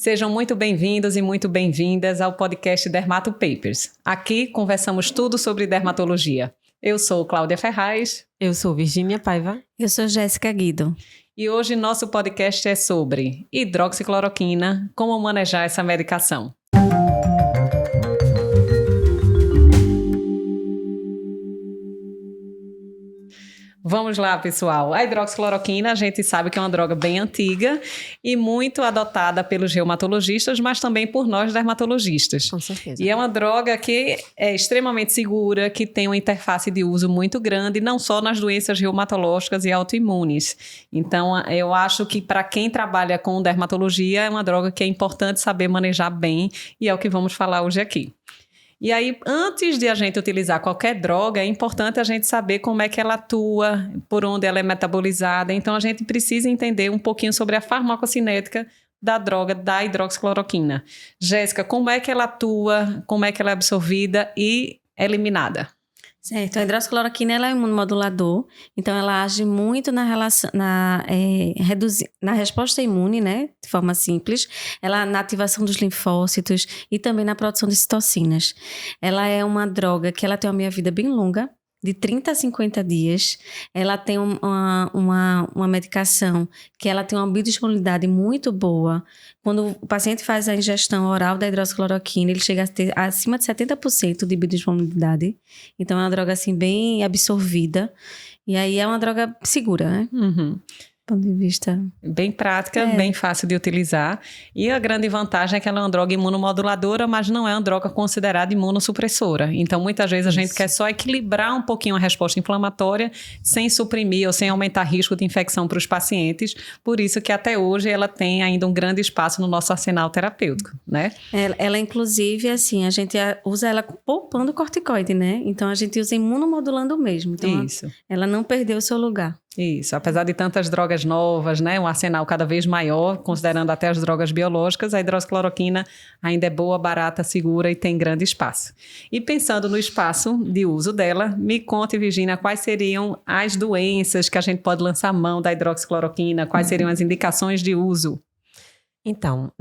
Sejam muito bem-vindos e muito bem-vindas ao podcast Dermato Papers. Aqui conversamos tudo sobre dermatologia. Eu sou Cláudia Ferraz. Eu sou Virgínia Paiva. Eu sou Jéssica Guido. E hoje nosso podcast é sobre hidroxicloroquina, como manejar essa medicação. Vamos lá, pessoal. A hidroxicloroquina, a gente sabe que é uma droga bem antiga e muito adotada pelos reumatologistas, mas também por nós dermatologistas. Com certeza. E é uma droga que é extremamente segura, que tem uma interface de uso muito grande, não só nas doenças reumatológicas e autoimunes. Então, eu acho que para quem trabalha com dermatologia, é uma droga que é importante saber manejar bem e é o que vamos falar hoje aqui. E aí, antes de a gente utilizar qualquer droga, é importante a gente saber como é que ela atua, por onde ela é metabolizada. Então, a gente precisa entender um pouquinho sobre a farmacocinética da droga, da hidroxicloroquina. Jéssica, como é que ela atua, como é que ela é absorvida e eliminada? Certo, a hidroxicloroquina ela é um imunomodulador, então ela age muito na resposta imune, né, de forma simples, na ativação dos linfócitos e também na produção de citocinas. Ela é uma droga que ela tem uma meia-vida bem longa, de 30 a 50 dias. Ela tem uma medicação que ela tem uma biodisponibilidade muito boa. Quando o paciente faz a ingestão oral da hidroxicloroquina, ele chega a ter acima de 70% de biodisponibilidade. Então, é uma droga assim, bem absorvida. E aí, é uma droga segura, né? Uhum. Do ponto de vista... Bem prática, bem fácil de utilizar. E a grande vantagem é que ela é uma droga imunomoduladora, mas não é uma droga considerada imunossupressora. Então, muitas vezes a gente quer só equilibrar um pouquinho a resposta inflamatória, sem suprimir ou sem aumentar risco de infecção para os pacientes. Por isso que até hoje ela tem ainda um grande espaço no nosso arsenal terapêutico, né? Ela inclusive, assim, a gente usa ela poupando corticoide, né? Então, a gente usa imunomodulando mesmo. Então, isso. Ela não perdeu o seu lugar. Isso, apesar de tantas drogas novas, né, um arsenal cada vez maior, considerando até as drogas biológicas, a hidroxicloroquina ainda é boa, barata, segura e tem grande espaço. E pensando no espaço de uso dela, me conte, Virgínia, quais seriam as doenças que a gente pode lançar mão da hidroxicloroquina, quais seriam as indicações de uso? Então,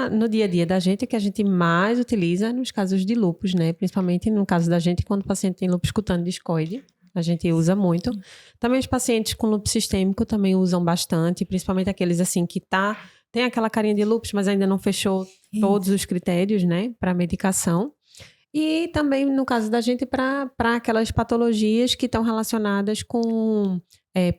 no dia a dia da gente, o que a gente mais utiliza é nos casos de lúpus, né? Principalmente no caso da gente, quando o paciente tem lúpus cutâneo discoide. A gente usa muito. Também os pacientes com lúpus sistêmico também usam bastante, principalmente aqueles assim que tem aquela carinha de lúpus, mas ainda não fechou todos os critérios, né, para medicação. E também, no caso da gente, para aquelas patologias que estão relacionadas com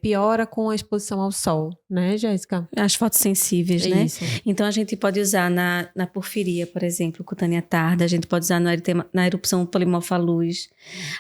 piora com a exposição ao sol, né, Jéssica? As fotossensíveis, né? Isso. Então, a gente pode usar na porfiria, por exemplo, cutânea tarda, a gente pode usar na erupção polimorfa luz,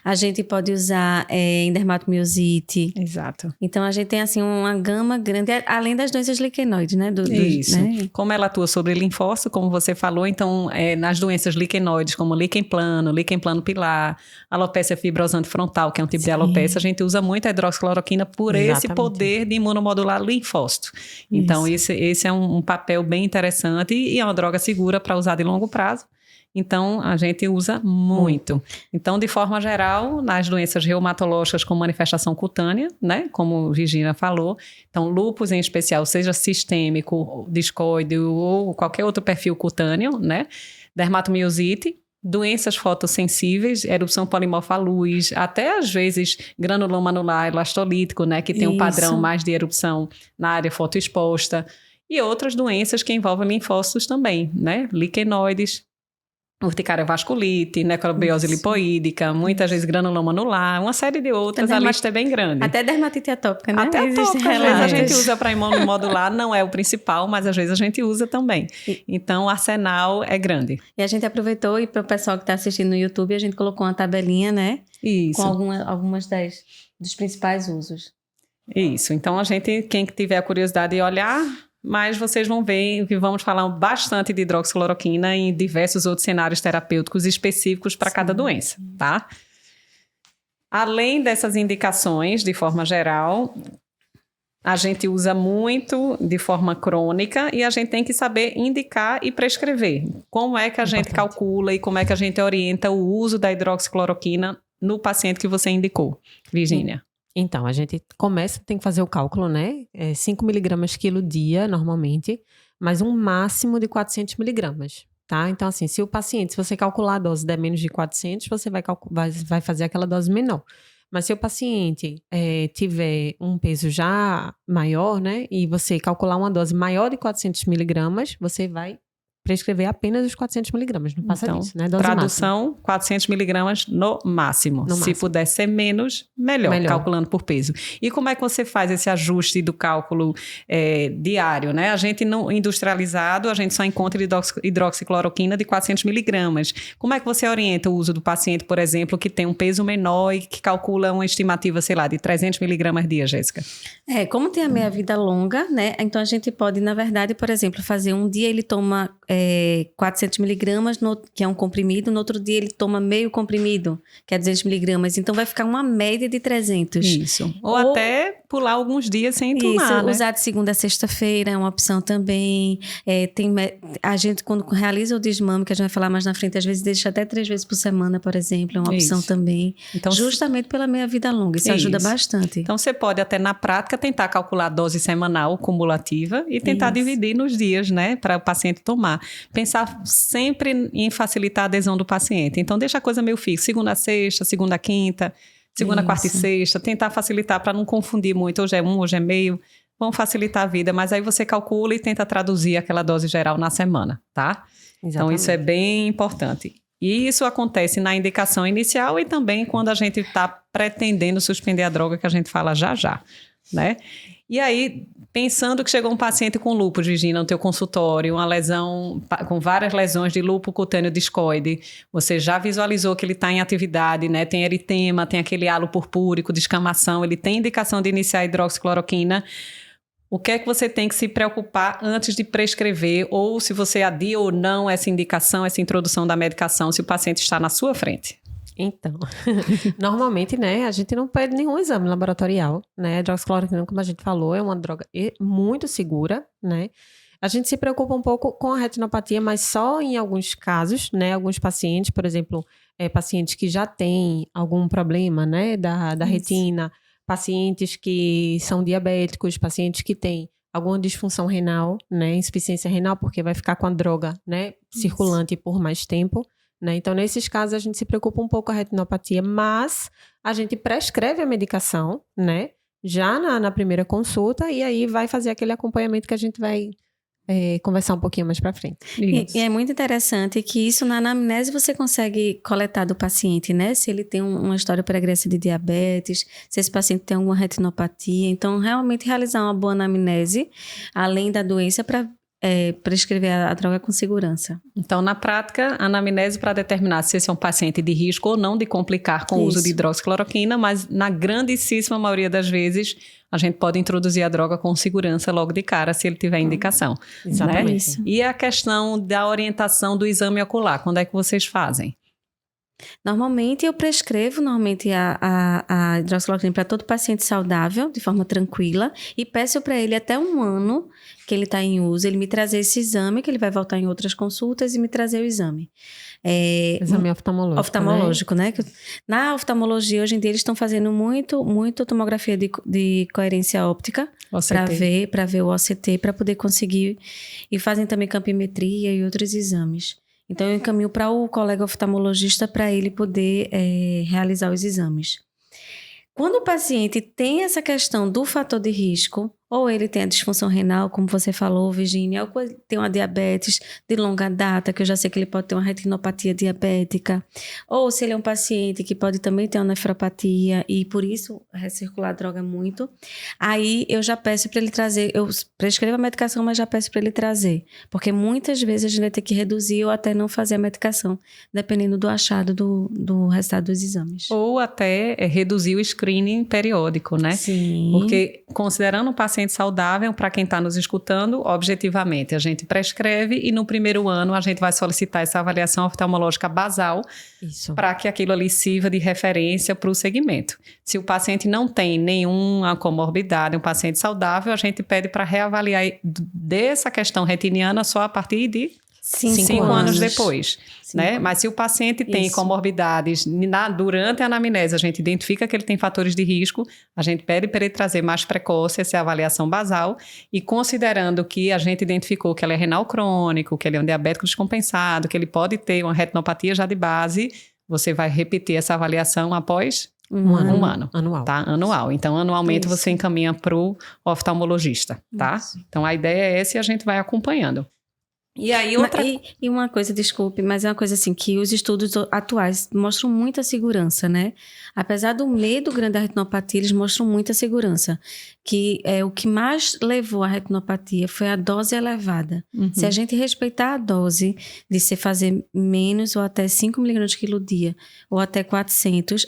a gente pode usar em dermatomiosite. Exato. Então, a gente tem, assim, uma gama grande, além das doenças liquenoides, né? Isso. Né? Como ela atua sobre linfócito, como você falou, então, nas doenças liquenoides, como líquen plano pilar, alopecia fibrosante frontal, que é um tipo de alopecia, a gente usa muito a hidroxicloroquina por esse poder de imunomodular linfócito. Então, esse é um papel bem interessante e é uma droga segura para usar de longo prazo. Então, a gente usa muito. Então, de forma geral, nas doenças reumatológicas com manifestação cutânea, né? Como Virgínia falou. Então, lúpus em especial, seja sistêmico, discoide ou qualquer outro perfil cutâneo, né? Dermatomiosite, doenças fotossensíveis, erupção polimorfa luz, até às vezes granuloma anular elastolítico, né, que tem um padrão mais de erupção na área fotoexposta, e outras doenças que envolvem linfócitos também, né, liquenoides, urticária vasculite, necrobiose lipoídica, muitas vezes granuloma anular, uma série de outras, a lista é bem grande. Até dermatite atópica, né? Até atópica, às vezes a gente usa para imunomodular, não é o principal, mas às vezes a gente usa também. Então, o arsenal é grande. E a gente aproveitou, e para o pessoal que está assistindo no YouTube, a gente colocou uma tabelinha, né? Isso. Com algumas dos principais usos. Isso. Então, quem tiver a curiosidade de olhar... Mas vocês vão ver que vamos falar bastante de hidroxicloroquina em diversos outros cenários terapêuticos específicos para cada doença, tá? Além dessas indicações, de forma geral, a gente usa muito de forma crônica e a gente tem que saber indicar e prescrever. Como é que a gente calcula e como é que a gente orienta o uso da hidroxicloroquina no paciente que você indicou, Virgínia? Então, a gente tem que fazer o cálculo, né? 5 miligramas quilo dia, normalmente, mas um máximo de 400 miligramas. Tá? Então, assim, se você calcular a dose der menos de 400, você vai fazer aquela dose menor. Mas se o paciente tiver um peso já maior, né, e você calcular uma dose maior de 400 miligramas, você vai prescrever apenas os 400 miligramas, não passa disso, né? Dose tradução, máxima. 400 miligramas no máximo. Se puder ser menos, melhor, calculando por peso. E como é que você faz esse ajuste do cálculo diário, né? A gente não industrializado, a gente só encontra hidroxicloroquina de 400 miligramas. Como é que você orienta o uso do paciente, por exemplo, que tem um peso menor e que calcula uma estimativa, sei lá, de 300 miligramas dia, Jéssica? Como tem a meia-vida longa, né? Então a gente pode, na verdade, por exemplo, fazer um dia ele toma 400 miligramas, que é um comprimido, no outro dia ele toma meio comprimido, que é 200 miligramas. Então vai ficar uma média de 300. Isso. Ou até pular alguns dias sem tomar, isso, né? Usar de segunda a sexta-feira é uma opção também. A gente, quando realiza o desmame, que a gente vai falar mais na frente, às vezes deixa até 3 vezes por semana, por exemplo, é uma opção também. Então, justamente pela meia-vida longa, isso ajuda bastante. Então você pode até na prática tentar calcular a dose semanal cumulativa e tentar dividir nos dias, né, para o paciente tomar. Pensar sempre em facilitar a adesão do paciente. Então deixa a coisa meio fixa, segunda a sexta, segunda a quinta, segunda, quarta e sexta, tentar facilitar para não confundir muito, hoje é hoje é meio, vão facilitar a vida, mas aí você calcula e tenta traduzir aquela dose geral na semana, tá? Exatamente. Então isso é bem importante. E isso acontece na indicação inicial e também quando a gente está pretendendo suspender a droga, que a gente fala já, né? E aí, pensando que chegou um paciente com lúpus, Virginia, no teu consultório, uma lesão, com várias lesões de lúpus cutâneo discoide, você já visualizou que ele está em atividade, né? Tem eritema, tem aquele halo purpúrico, descamação, ele tem indicação de iniciar hidroxicloroquina. O que é que você tem que se preocupar antes de prescrever, ou se você adia ou não essa indicação, essa introdução da medicação, se o paciente está na sua frente? Então, normalmente, né, a gente não pede nenhum exame laboratorial, né? A hidroxicloroquina, como a gente falou, é uma droga muito segura, né? A gente se preocupa um pouco com a retinopatia, mas só em alguns casos, né? Alguns pacientes, por exemplo, pacientes que já têm algum problema, né, da retina, pacientes que são diabéticos, pacientes que têm alguma disfunção renal, né, insuficiência renal, porque vai ficar com a droga, né, circulante por mais tempo. Né? Então, nesses casos, a gente se preocupa um pouco com a retinopatia, mas a gente prescreve a medicação, né? Já na primeira consulta, e aí vai fazer aquele acompanhamento que a gente vai conversar um pouquinho mais para frente. E é muito interessante que isso na anamnese você consegue coletar do paciente, né? Se ele tem uma história pregressa de diabetes, se esse paciente tem alguma retinopatia. Então, realmente realizar uma boa anamnese, além da doença, para prescrever a droga com segurança. Então, na prática, a anamnese para determinar se esse é um paciente de risco ou não de complicar com o uso de hidroxicloroquina, mas na grandíssima maioria das vezes, a gente pode introduzir a droga com segurança logo de cara, se ele tiver indicação. Exatamente. Né? E a questão da orientação do exame ocular, quando é que vocês fazem? Normalmente eu prescrevo a hidroxicloroquina para todo paciente saudável, de forma tranquila, e peço para ele até 1 ano que ele está em uso, ele me trazer esse exame, que ele vai voltar em outras consultas e me trazer o exame. Exame oftalmológico. Oftalmológico, né? Na oftalmologia, hoje em dia, eles estão fazendo muito tomografia de coerência óptica para ver o OCT, para poder conseguir. E fazem também campimetria e outros exames. Então, eu encaminho para o colega oftalmologista para ele poder realizar os exames. Quando o paciente tem essa questão do fator de risco, ou ele tem a disfunção renal, como você falou, Virginia, ou tem uma diabetes de longa data, que eu já sei que ele pode ter uma retinopatia diabética, ou se ele é um paciente que pode também ter uma nefropatia e por isso recircular a droga muito, aí eu já peço para ele trazer, eu prescrevo a medicação, mas já peço para ele trazer, porque muitas vezes a gente vai ter que reduzir ou até não fazer a medicação, dependendo do achado do resultado dos exames. Ou até reduzir o screening periódico, né? Sim. Porque considerando o paciente saudável, para quem está nos escutando, objetivamente, a gente prescreve e no primeiro ano a gente vai solicitar essa avaliação oftalmológica basal para que aquilo ali sirva de referência para o segmento. Se o paciente não tem nenhuma comorbidade, um paciente saudável, a gente pede para reavaliar dessa questão retiniana só a partir de 5 anos depois. Né? Mas se o paciente tem comorbidades, durante a anamnese a gente identifica que ele tem fatores de risco, a gente pede para ele trazer mais precoce essa avaliação basal e considerando que a gente identificou que ele é renal crônico, que ele é um diabético descompensado, que ele pode ter uma retinopatia já de base, você vai repetir essa avaliação após um ano. Anual. Tá? Anual. Então, anualmente você encaminha para o oftalmologista, tá? Então, a ideia é essa e a gente vai acompanhando. E aí e uma coisa, desculpe, mas é uma coisa assim, que os estudos atuais mostram muita segurança, né? Apesar do medo grande da retinopatia, eles mostram muita segurança. Que o que mais levou à retinopatia foi a dose elevada. Se a gente respeitar a dose de se fazer menos ou até 5 mg quilo dia, ou até 400,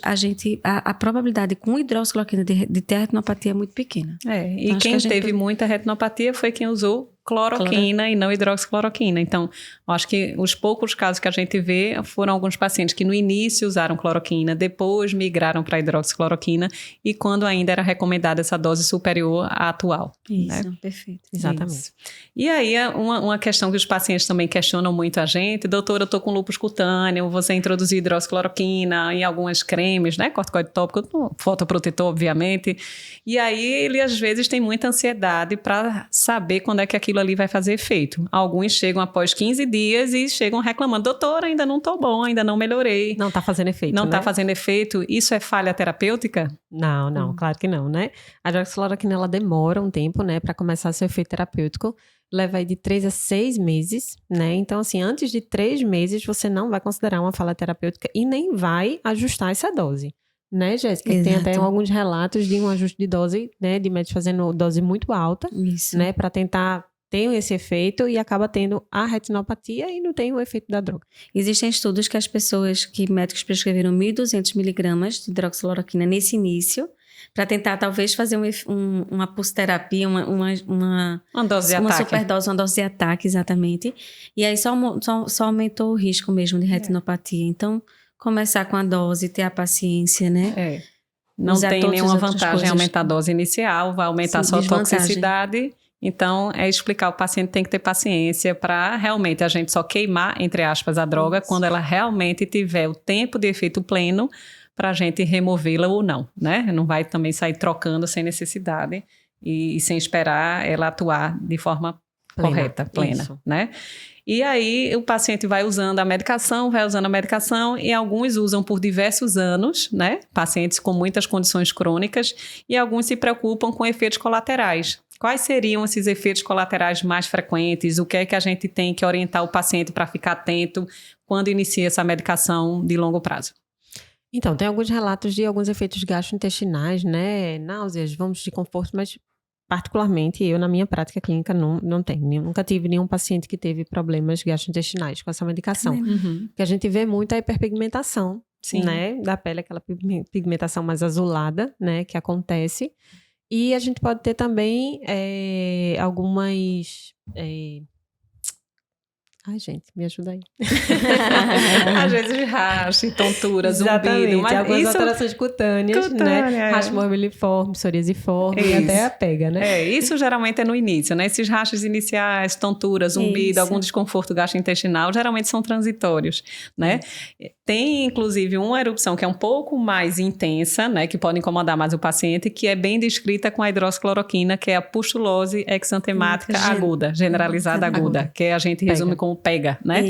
a probabilidade com hidroxicloroquina de ter retinopatia é muito pequena. E então, quem teve muita retinopatia foi quem usou cloroquina e não hidroxicloroquina. Então, acho que os poucos casos que a gente vê foram alguns pacientes que no início usaram cloroquina, depois migraram para hidroxicloroquina e quando ainda era recomendada essa dose superior à atual. Isso, né? Perfeito. Exatamente. Isso. E aí, uma questão que os pacientes também questionam muito a gente, doutora, eu estou com lúpus cutâneo, você introduziu hidroxicloroquina em algumas cremes, né? Corticoide tópico, fotoprotetor, obviamente. E aí, ele às vezes tem muita ansiedade para saber quando é que aquilo ali vai fazer efeito. Alguns chegam após 15 dias e chegam reclamando, doutora, ainda não estou bom, ainda não melhorei. Não está fazendo efeito, Não está né? fazendo efeito. Isso é falha terapêutica? Não, claro que não, né? A hidroxicloroquina, ela demora um tempo, né, para começar seu efeito terapêutico. Leva aí de 3 a 6 meses, né? Então, assim, antes de 3 meses, você não vai considerar uma falha terapêutica e nem vai ajustar essa dose. Né, Jéssica? Tem até alguns relatos de um ajuste de dose, né, de médicos fazendo dose muito alta, né, para tentar ter esse efeito e acaba tendo a retinopatia e não tem o efeito da droga. Existem estudos que médicos prescreveram 1.200 miligramas de hidroxicloroquina nesse início, para tentar talvez fazer uma pulsoterapia, uma dose de ataque. Uma superdose, uma dose de ataque, exatamente. E aí só aumentou o risco mesmo de retinopatia. Então, começar com a dose, ter a paciência, né? Não tem nenhuma vantagem em aumentar a dose inicial, vai aumentar só a toxicidade. Então, explicar, o paciente tem que ter paciência para realmente a gente só queimar, entre aspas, a droga quando ela realmente tiver o tempo de efeito pleno para a gente removê-la ou não, né? Não vai também sair trocando sem necessidade e sem esperar ela atuar de forma correta, plena, né? E aí o paciente vai usando a medicação e alguns usam por diversos anos, né? Pacientes com muitas condições crônicas e alguns se preocupam com efeitos colaterais. Quais seriam esses efeitos colaterais mais frequentes? O que é que a gente tem que orientar o paciente para ficar atento quando inicia essa medicação de longo prazo? Então, tem alguns relatos de alguns efeitos gastrointestinais, né? Náuseas, vômitos de conforto, mas particularmente eu, na minha prática clínica, não tenho. Nunca tive nenhum paciente que teve problemas gastrointestinais com essa medicação. O que a gente vê muito é a hiperpigmentação, né? Da pele, aquela pigmentação mais azulada, né? Que acontece. E a gente pode ter também algumas... Ai, gente, me ajuda aí. Às vezes racha, tontura, zumbido. Mas algumas alterações cutâneas, né? Racha morbiliforme, psoriasiforme e até a pega, né? Isso geralmente é no início, né? Esses rachas iniciais, tontura, zumbido, algum desconforto gastrointestinal, geralmente são transitórios, né? Tem, inclusive, uma erupção que é um pouco mais intensa, né? Que pode incomodar mais o paciente, que é bem descrita com a hidroxicloroquina, que é a pustulose exantemática aguda, generalizada aguda, que a gente resume como pega, né?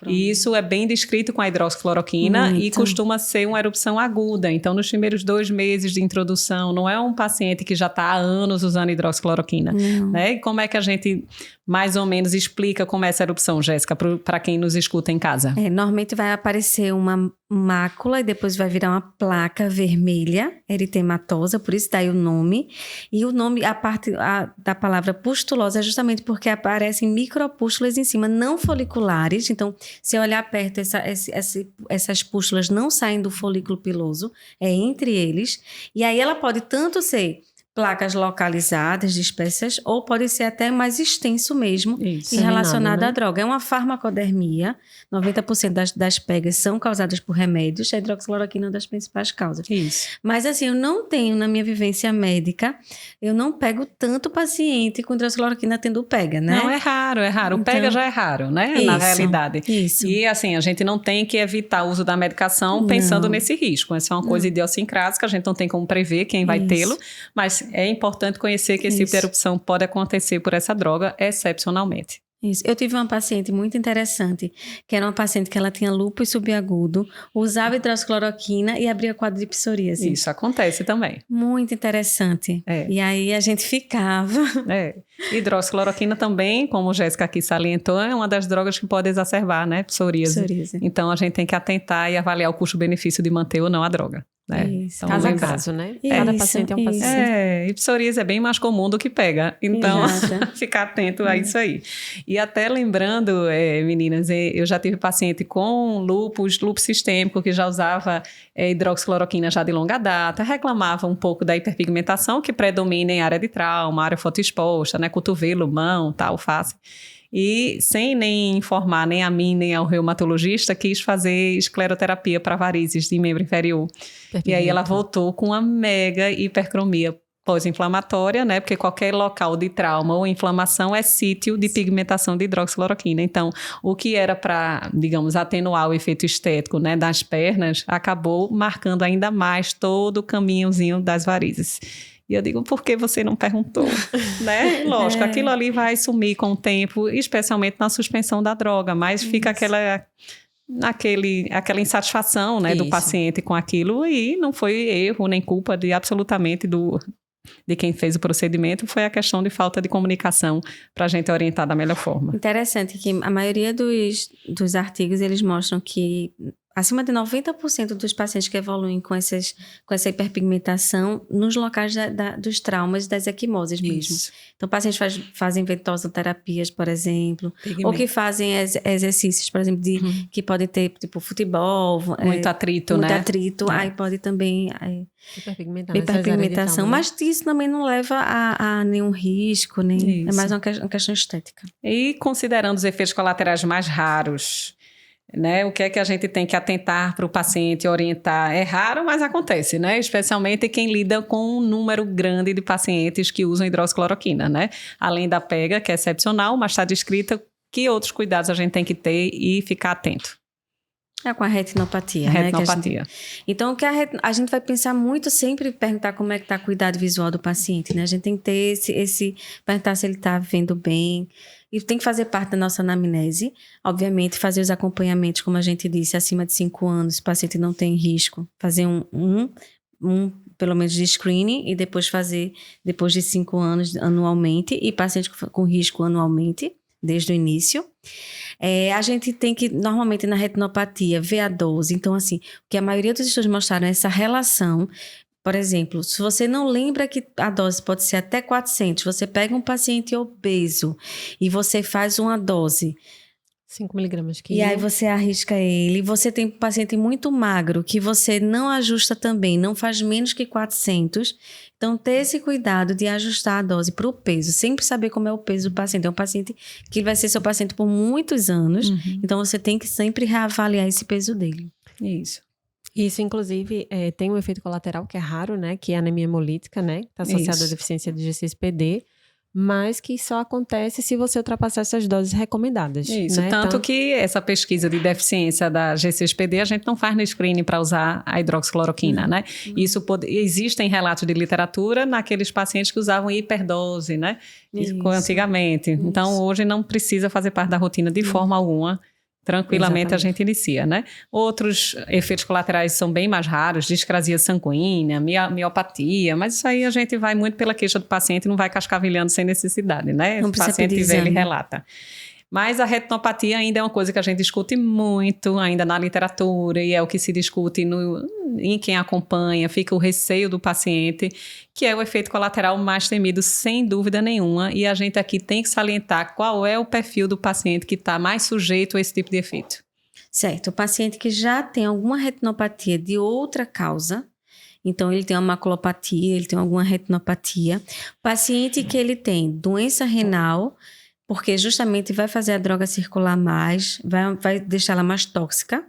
E isso é bem descrito com a hidroxicloroquina e costuma ser uma erupção aguda. Então, nos primeiros 2 meses de introdução, não é um paciente que já está há anos usando hidroxicloroquina, né? E como é que a gente mais ou menos explica como é essa erupção, Jéssica, para quem nos escuta em casa? Normalmente vai aparecer uma mácula e depois vai virar uma placa vermelha, eritematosa, por isso daí o nome. E o nome, a parte da palavra pustulose é justamente porque aparecem micropústulas em cima, não foliculares. Então, se olhar perto, essas pústulas não saem do folículo piloso, é entre eles. E aí ela pode tanto ser placas localizadas, dispersas, ou pode ser até mais extenso mesmo Isso, e relacionado né? à droga. É uma farmacodermia, 90% das pegas são causadas por remédios, a hidroxicloroquina é uma das principais causas. Isso. Mas assim, eu não tenho, na minha vivência médica, eu não pego tanto paciente com hidroxicloroquina tendo pega, né? Não, é raro. O Então, pega já é raro, né? isso, Na realidade. isso. E assim, a gente não tem que evitar o uso da medicação pensando nesse risco. Essa é uma coisa idiosincrática, a gente não tem como prever quem vai tê-lo, mas é importante conhecer que esse tipo de erupção pode acontecer por essa droga excepcionalmente. Isso. Eu tive uma paciente muito interessante, que era uma paciente que ela tinha lúpus subagudo, usava hidroxicloroquina e abria quadro de psoríase. Isso acontece também. Muito interessante. É. E aí a gente ficava. Hidroxicloroquina também, como Jéssica aqui salientou, é uma das drogas que pode exacerbar, né, psoríase. Então a gente tem que atentar e avaliar o custo-benefício de manter ou não a droga. Né? Isso. Então, Caso a caso, né? Cada paciente é um paciente. E psoríase é bem mais comum do que pega. Então, ficar atento a isso aí. E até lembrando, meninas, eu já tive paciente com lúpus sistêmico, que já usava hidroxicloroquina já de longa data, reclamava um pouco da hiperpigmentação, que predomina em área de trauma, área fotoexposta, né? Cotovelo, mão, tal, face. E sem nem informar nem a mim, nem ao reumatologista, quis fazer escleroterapia para varizes de membro inferior. Perfeito. E aí ela voltou com uma mega hipercromia pós-inflamatória, né? Porque qualquer local de trauma ou inflamação é sítio de pigmentação de hidroxicloroquina. Então, o que era para, digamos, atenuar o efeito estético, né, das pernas, acabou marcando ainda mais todo o caminhozinho das varizes. E eu digo, por que você não perguntou? Né? Lógico, aquilo ali vai sumir com o tempo, especialmente na suspensão da droga, mas fica aquela insatisfação, né, do paciente com aquilo, e não foi erro nem culpa de absolutamente de quem fez o procedimento, foi a questão de falta de comunicação para a gente orientar da melhor forma. Interessante que a maioria dos artigos, eles mostram que acima de 90% dos pacientes que evoluem com essa hiperpigmentação nos locais dos traumas e das equimoses mesmo. Então, pacientes fazem ventosoterapias, por exemplo, ou que fazem exercícios, por exemplo, que podem ter, tipo, futebol. Muito atrito, né? Muito atrito, aí pode também... hiperpigmentação, mas isso também não leva a nenhum risco, nem é mais uma questão estética. E considerando os efeitos colaterais mais raros, né? O que é que a gente tem que atentar para o paciente orientar? É raro, mas acontece, né? Especialmente quem lida com um número grande de pacientes que usam hidroxicloroquina, né? Além da pega, que é excepcional, mas está descrita que outros cuidados a gente tem que ter e ficar atento. É com a retinopatia, retinopatia. Né? Então, a gente vai pensar muito sempre perguntar como é que está o cuidado visual do paciente, né? A gente tem que ter perguntar se ele está vendo bem. E tem que fazer parte da nossa anamnese. Obviamente, fazer os acompanhamentos, como a gente disse, acima de 5 anos, se o paciente não tem risco, fazer um pelo menos de screening, e depois fazer, depois de 5 anos, anualmente, e paciente com risco anualmente, desde o início. A gente tem que, normalmente, na retinopatia, ver a dose. Então, assim, o que a maioria dos estudos mostraram é essa relação. Por exemplo, se você não lembra que a dose pode ser até 400, você pega um paciente obeso e você faz uma dose 5 miligramas quilo. E aí você arrisca ele. Você tem um paciente muito magro que você não ajusta também, não faz menos que 400. Então, ter esse cuidado de ajustar a dose para o peso. Sempre saber como é o peso do paciente. É um paciente que vai ser seu paciente por muitos anos. Então, você tem que sempre reavaliar esse peso dele. Isso, inclusive, tem um efeito colateral que é raro, né? Que é a anemia hemolítica, né? Está associado à deficiência de G6PD. Mas que só acontece se você ultrapassar essas doses recomendadas. Isso, né? Tanto que essa pesquisa de deficiência da G6PD a gente não faz no screening para usar a hidroxicloroquina, né? Isso existem relatos de literatura naqueles pacientes que usavam hiperdose, né? Antigamente. Isso. Então, hoje não precisa fazer parte da rotina de forma alguma. Tranquilamente a gente inicia, né? Outros efeitos colaterais são bem mais raros, discrasia sanguínea, miopatia, mas isso aí a gente vai muito pela queixa do paciente e não vai cascavilhando sem necessidade, né? Não o paciente vê, ele relata. Mas a retinopatia ainda é uma coisa que a gente discute muito ainda na literatura e é o que se discute em quem acompanha, fica o receio do paciente, que é o efeito colateral mais temido, sem dúvida nenhuma, e a gente aqui tem que salientar qual é o perfil do paciente que está mais sujeito a esse tipo de efeito. Certo, o paciente que já tem alguma retinopatia de outra causa, Então, ele tem uma maculopatia, ele tem alguma retinopatia. Paciente que ele tem doença renal, porque justamente vai fazer a droga circular mais, vai deixá-la mais tóxica.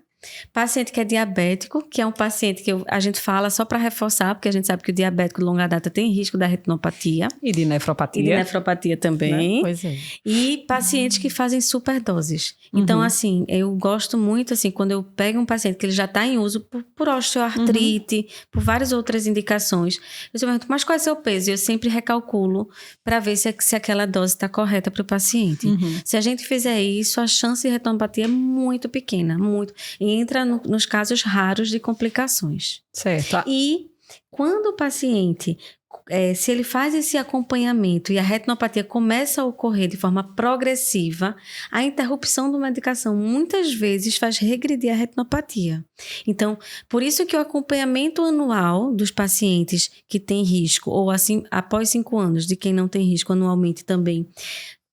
Paciente que é diabético, que é um paciente que a gente fala só para reforçar, porque a gente sabe que o diabético de longa data tem risco da retinopatia. E de nefropatia. E de nefropatia também. Né? Pois é. E pacientes que fazem superdoses. Então, assim, eu gosto muito, assim, quando eu pego um paciente que ele já está em uso por osteoartrite, por várias outras indicações, eu pergunto, mas qual é o seu peso? E eu sempre recalculo para ver se aquela dose está correta para o paciente. Se a gente fizer isso, a chance de retinopatia é muito pequena, muito. E entra nos casos raros de complicações. Certo. E quando o paciente, se ele faz esse acompanhamento e a retinopatia começa a ocorrer de forma progressiva, a interrupção da medicação muitas vezes faz regredir a retinopatia. Então, por isso que o acompanhamento anual dos pacientes que têm risco, ou assim, após 5 anos, de quem não tem risco anualmente também,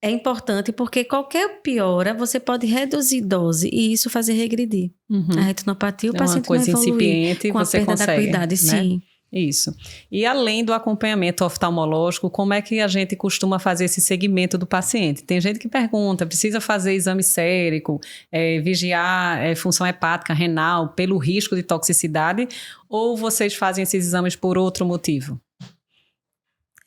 é importante porque qualquer piora, você pode reduzir dose e isso fazer regredir. A retinopatia, o paciente vai evoluir incipiente, com a você perda consegue, da acuidade, né? sim. Isso. E além do acompanhamento oftalmológico, como é que a gente costuma fazer esse segmento do paciente? Tem gente que pergunta, precisa fazer exame sérico, vigiar função hepática, renal, pelo risco de toxicidade, ou vocês fazem esses exames por outro motivo?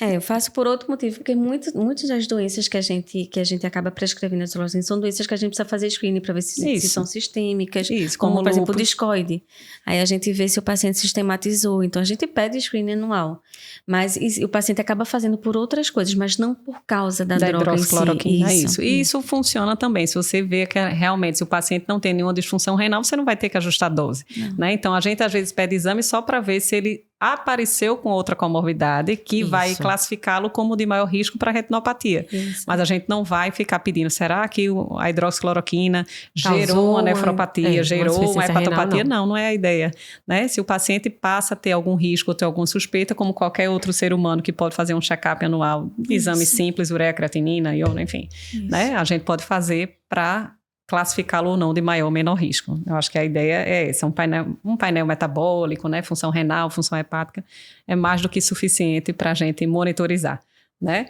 Eu faço por outro motivo, porque muitas das doenças que a gente acaba prescrevendo são doenças que a gente precisa fazer screening para ver se são sistêmicas, como por exemplo o discoide. Aí a gente vê se o paciente sistematizou, então a gente pede screening anual. Mas o paciente acaba fazendo por outras coisas, mas não por causa da droga hidroxicloroquina. em si. E isso funciona também. Se você vê que realmente se o paciente não tem nenhuma disfunção renal, você não vai ter que ajustar a dose. Né? Então a gente às vezes pede exame só para ver se ele apareceu com outra comorbidade que vai classificá-lo como de maior risco para retinopatia. Mas a gente não vai ficar pedindo, será que a hidroxicloroquina gerou uma nefropatia, gerou uma hepatopatia? Renal, não é a ideia. Né? Se o paciente passa a ter algum risco ou ter alguma suspeita, como qualquer outro ser humano que pode fazer um check-up anual, exame simples, ureia, creatinina, iona, enfim. Né? A gente pode fazer para classificá-lo ou não de maior ou menor risco. Eu acho que a ideia é essa, um painel metabólico, né, função renal, função hepática, é mais do que suficiente para a gente monitorizar, né?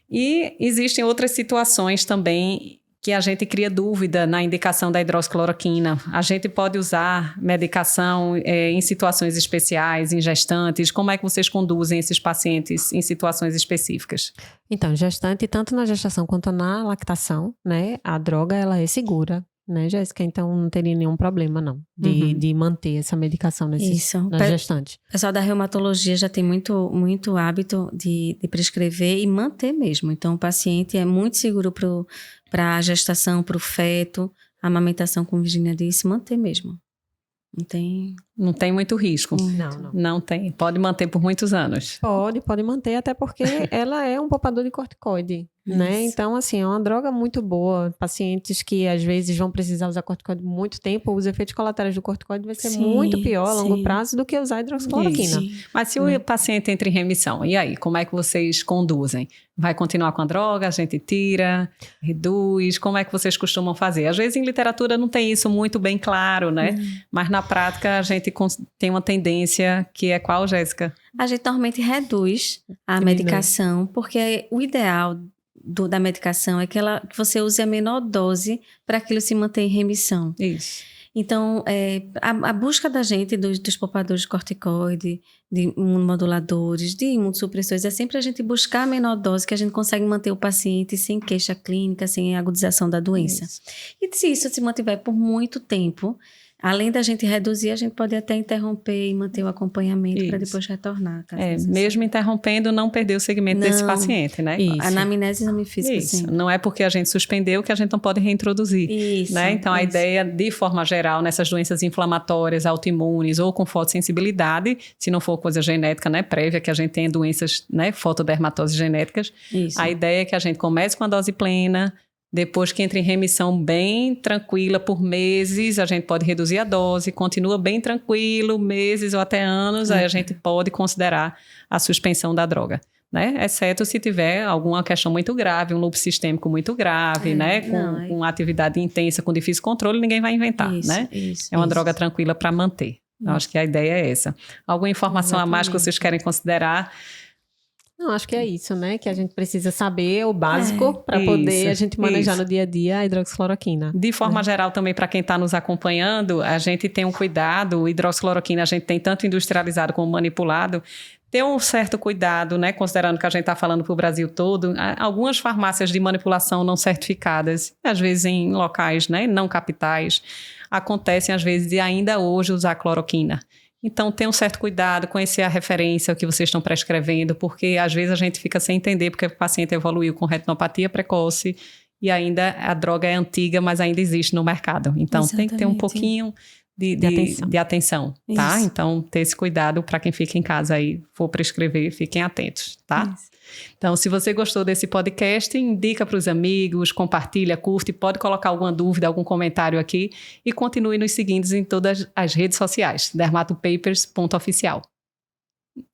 E existem outras situações também que a gente cria dúvida na indicação da hidroxicloroquina. A gente pode usar medicação em situações especiais, em gestantes? Como é que vocês conduzem esses pacientes em situações específicas? Então, gestante, tanto na gestação quanto na lactação, né? A droga, ela é segura, né, Jéssica? Então, não teria nenhum problema, não, de manter essa medicação nas gestantes. O pessoal da reumatologia já tem muito hábito de prescrever e manter mesmo. Então, o paciente é muito seguro para a gestação, para o feto, a amamentação, como Virginia disse, manter mesmo. Não tem muito risco. Não tem. Pode manter por muitos anos. Pode manter, até porque ela é um poupador de corticoide, né? Então, assim, é uma droga muito boa. Pacientes que, às vezes, vão precisar usar corticoide muito tempo, os efeitos colaterais do corticoide vai ser muito pior a longo prazo do que usar hidroxicloroquina. Mas se o paciente entra em remissão, e aí? Como é que vocês conduzem? Vai continuar com a droga? A gente tira, reduz? Como é que vocês costumam fazer? Às vezes, em literatura, não tem isso muito bem claro, né? Mas, na prática, a gente tem uma tendência que é qual, Jéssica? A gente normalmente reduz a medicação, porque o ideal da medicação é que você use a menor dose para aquilo se manter em remissão. Isso. Então, a busca da gente dos poupadores de corticoide, de imunomoduladores, de imunossupressores, é sempre a gente buscar a menor dose que a gente consegue manter o paciente sem queixa clínica, sem agudização da doença. Isso. E se isso se mantiver por muito tempo, além da gente reduzir, a gente pode até interromper e manter o acompanhamento para depois retornar. Mesmo interrompendo, não perder o segmento desse paciente, né? A anamnese exame físico, sim. Não é porque a gente suspendeu que a gente não pode reintroduzir. Né? Então, a ideia, de forma geral, nessas doenças inflamatórias, autoimunes ou com fotossensibilidade, se não for coisa genética, né, prévia, que a gente tem doenças, né, fotodermatoses genéticas, a ideia é que a gente comece com a dose plena. Depois que entra em remissão bem tranquila por meses, a gente pode reduzir a dose, continua bem tranquilo, meses ou até anos, aí a gente pode considerar a suspensão da droga, né? Exceto se tiver alguma questão muito grave, um lúpus sistêmico muito grave, né? Com atividade intensa, com difícil controle, ninguém vai inventar, né? É uma droga tranquila para manter. Eu acho que a ideia é essa. Alguma informação a mais que vocês querem considerar? Não, acho que é isso, né? Que a gente precisa saber o básico para poder a gente manejar no dia a dia a hidroxicloroquina. De forma geral, também para quem está nos acompanhando, a gente tem um cuidado, o hidroxicloroquina a gente tem tanto industrializado como manipulado, ter um certo cuidado, né? Considerando que a gente está falando para o Brasil todo, algumas farmácias de manipulação não certificadas, às vezes em locais, né, não capitais, acontecem às vezes de ainda hoje usar cloroquina. Então, tenha um certo cuidado, conhecer a referência, o que vocês estão prescrevendo, porque às vezes a gente fica sem entender porque o paciente evoluiu com retinopatia precoce e ainda a droga é antiga, mas ainda existe no mercado. Então, tem que ter um pouquinho de atenção, tá? Isso. Então, ter esse cuidado para quem fica em casa aí, for prescrever, fiquem atentos, tá? Isso. Então, se você gostou desse podcast, indica para os amigos, compartilha, curte, pode colocar alguma dúvida, algum comentário aqui e continue nos seguindo em todas as redes sociais, dermatopapers.oficial.